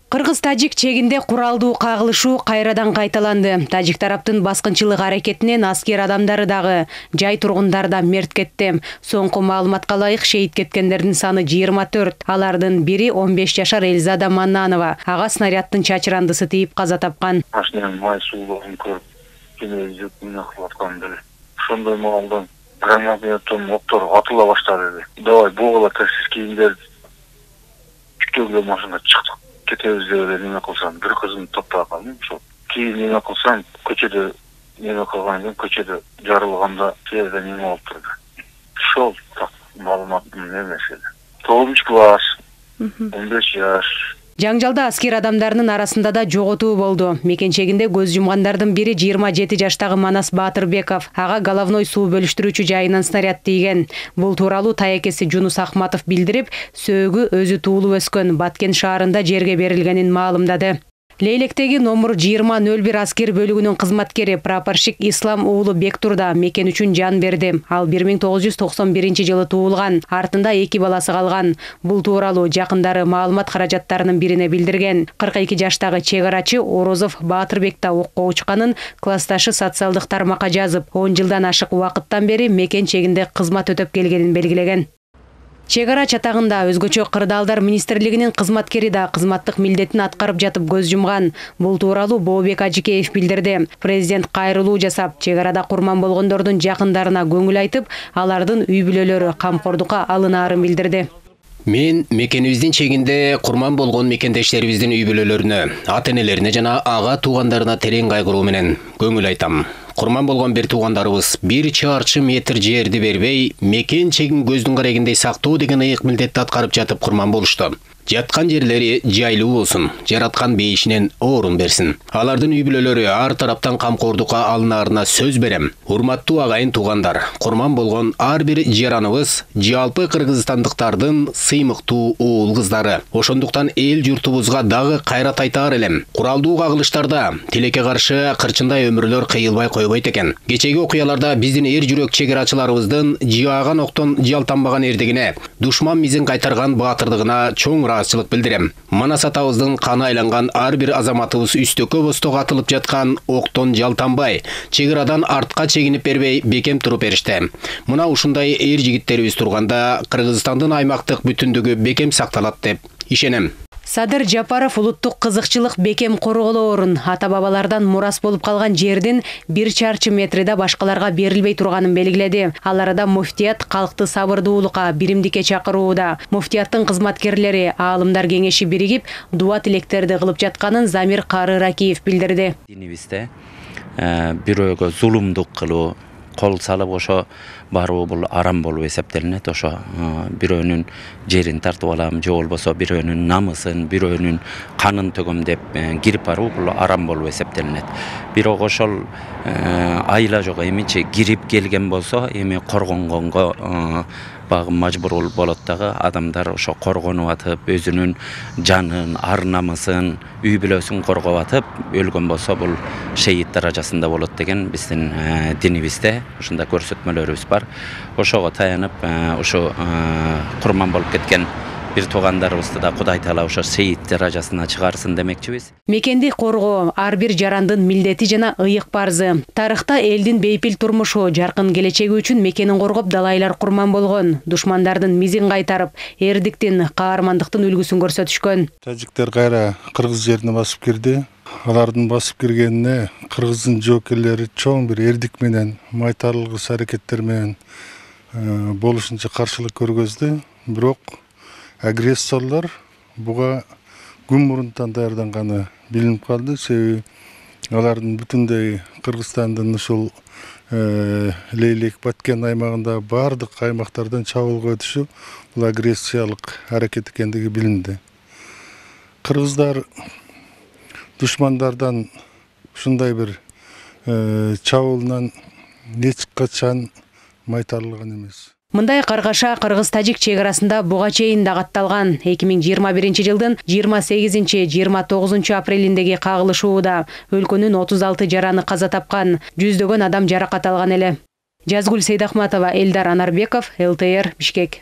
Кыргыз-тажик чегинде куралдуу кагылышуу кайрадан кайталанды. Тажик тараптын баскынчылык аракетинен аскер адамдары дагы, жай тургундар да мерт кетти. Соңку маалыматка ылайык шейит кеткендердин саны 24. Алардын бири 15 жашар Элзада Маннанова. Ага снаряддын чачырандысы тийип каза тапкан. Машинанын май суулугун көрүп, кене жүктүн акылаткан деле. Ошондой маалдан гранатометтон октор атыла баштады. Давай бугула терсиз кийимдер күтөгө машина чыктык. Кетебиз деп неме кылсам, бир кызымды топтоп калдым. Ошо кийин неме кылсам, көчөдө неме кылган көчөдө жарылганда жерде неме болуп турду. Ошол так маалыматтын немеси. 9 класс, 15 жаш. Жаңжалда аскер адамдарынын арасында да жоготуу болду. Мекенчегинде көз жумгандардын бири 27 жаштагы Манас Баатырбеков. Ага головной суу бөлүштүрүүчү жайынан снаряд тийген. Бул тууралуу таекеси Жунус Ахматов билдирип, сөөгү өзү туулуп өскөн Баткен шаарында жерге берилгенин маалымдады. Лейлектеги номер 2001 аскер бөлүгүнүн кызматкери прапорщик Ислам уулу Бектурда мекен үчүн жан берди. Ал 1991 жылы туулган, артында 2 баласы калган. Бул тууралуу жакындары маалымат каражаттарынын бирине билдирген. 42 жаштагы чек-арачы Орозов Баатырбекте окко учканын классташы социалдык тармакка жазып, 10 жылдан ашык убакыттан бери мекен чегинде кызмат өтөп келгенин белгилеген. Чек-ара чатагында өзгөчө кырдаалдар министрлигинин кызматкери да кызматтык милдетин аткарып жатып көз жумган. Бул тууралуу Бообек Ажикеев билдирди. Президент кайрылуу жасап, чек-арада курман болгондордун жакындарына көңүл айтып, алардын үй бүлөлөрү камкордукка алынаарын билдирди. Мен мекенибиздин чегинде курман болгон мекендештерибиздин үй бүлөлөрүнө, ата-энелерине жана ага туугандарына терең кайгыруу менен көңүл айтам. Курман болгон бир туугандарыбыз 1 чарчы метр жерди бербей, мекен чегин көздүн карегиндей сактоо деген ыйык милдетти аткарып жатып курман болушту. Жаткан жерлери жайлуу болсун, жараткан бейишинен орун берсин. Алардын үй бүлөлөрү ар тараптан камкордукка алынаарына сөз берем. Урматтуу агайын туугандар, курман болгон ар бир жараныбыз жалпы кыргызстандыктардын сыймыктуу уул кыздары. Ошондуктан эл журтубузга дагы кайрат айтаар элем. Куралдуу кагылыштарда тилекке каршы кырчындай өмүрлөр кыйылбай койбойт экен. Кечеги окуяларда биздин эр жүрөк чек-арачыларыбыздын жааган октон жалтанбаган эрдигине, душман мизин кайтарган баатырдыгына чоң ыраазычылык билдирем. Манас атабыздын каны айланган ар бир азаматыбыз үстөккө бостого атылып жаткан октон жалтанбай, чек-арадан артка чегинип бербей бекем туруп беришти. Мына ушундай эр жигиттерибиз турганда Кыргызстандын аймактык бүтүндүгү бекем сакталат деп ишенем. Садыр Жапаров улуттук кызыкчылык бекем корголоорун, ата-бабалардан мурас болуп калган жердин 1 чарчы метрде башкаларга берилбей турганын белгиледи. Ал арада муфтият калкты сабырдуулукка, биримдикке чакырууда. Муфтияттын кызматкерлери, аалымдар кеңеши биригип, дуа тилектерди кылып жатканын Замир Кары Ракиев билдирди. Динибизде бирөөгө зулумдук кылуу, кол салып ошо баруу бул арам болуп эсептелинет. Ошо бирөөнүн жерин тартып алам, же болбосо бирөөнүн намысын, бирөөнүн канын төгөм деп кирип баруу бул арам болуп эсептелинет. Бирок ошол айла жок, эмичи кирип келген болсо, эми коргонгонго багы мажбур болот дагы. Адамдар ошо коргонуп атып, өзүнүн жанын, ар намысын, үй бүлөсүн коргоп атып, өлгөн болсо бул шейит даражасында болот деген биздин динибизде ушундай көрсөтмөлөрүбүз бар. Ошого таянып, ошо курман болуп кеткен бир туугандарыбызды да Кудай таала ошо шейит даражасына чыгарсын демекчибиз. Мекенди коргоо ар бир жарандын милдети жана ыйык парзы. Тарыхта элдин бейпил турмушу, жаркын келечеги үчүн мекенин коргоп далайлар курман болгон. Душмандардын мизин кайтарып, эрдиктин, каармандыктын үлгүсүн көрсөтүшкөн. Тажиктер кайра кыргыз жерине басып кирди. Алардын басып киргенине кыргыздын жоокерлери чоң бир эрдик менен, майтарылгыс аракеттер менен болушунча каршылык көргөздү. Бирок агрессорлор буга күн мурунтан даярданганы билинип калды. Себеби алардын бүтүндөй Кыргызстандын ушул Лейлек Баткен аймагында бардык аймактардан чабуулга өтүшүп, бул агрессиялык аракет экендиги билинди. Кыргыздар душмандардан ушундай бир чабуулунан эч качан майтарылган эмес. Мындай каргаша Кыргыз-тажик чек-арасында буга чейин да катталган. 2021 жылдын 28-29 апрелиндеги кагылышууда өлкөнүн 36 жараны каза тапкан, жүздөгөн адам жаракат алган эле. Жазгүл Сейдахматова, Элдар Анарбеков, ЛТР, Бишкек.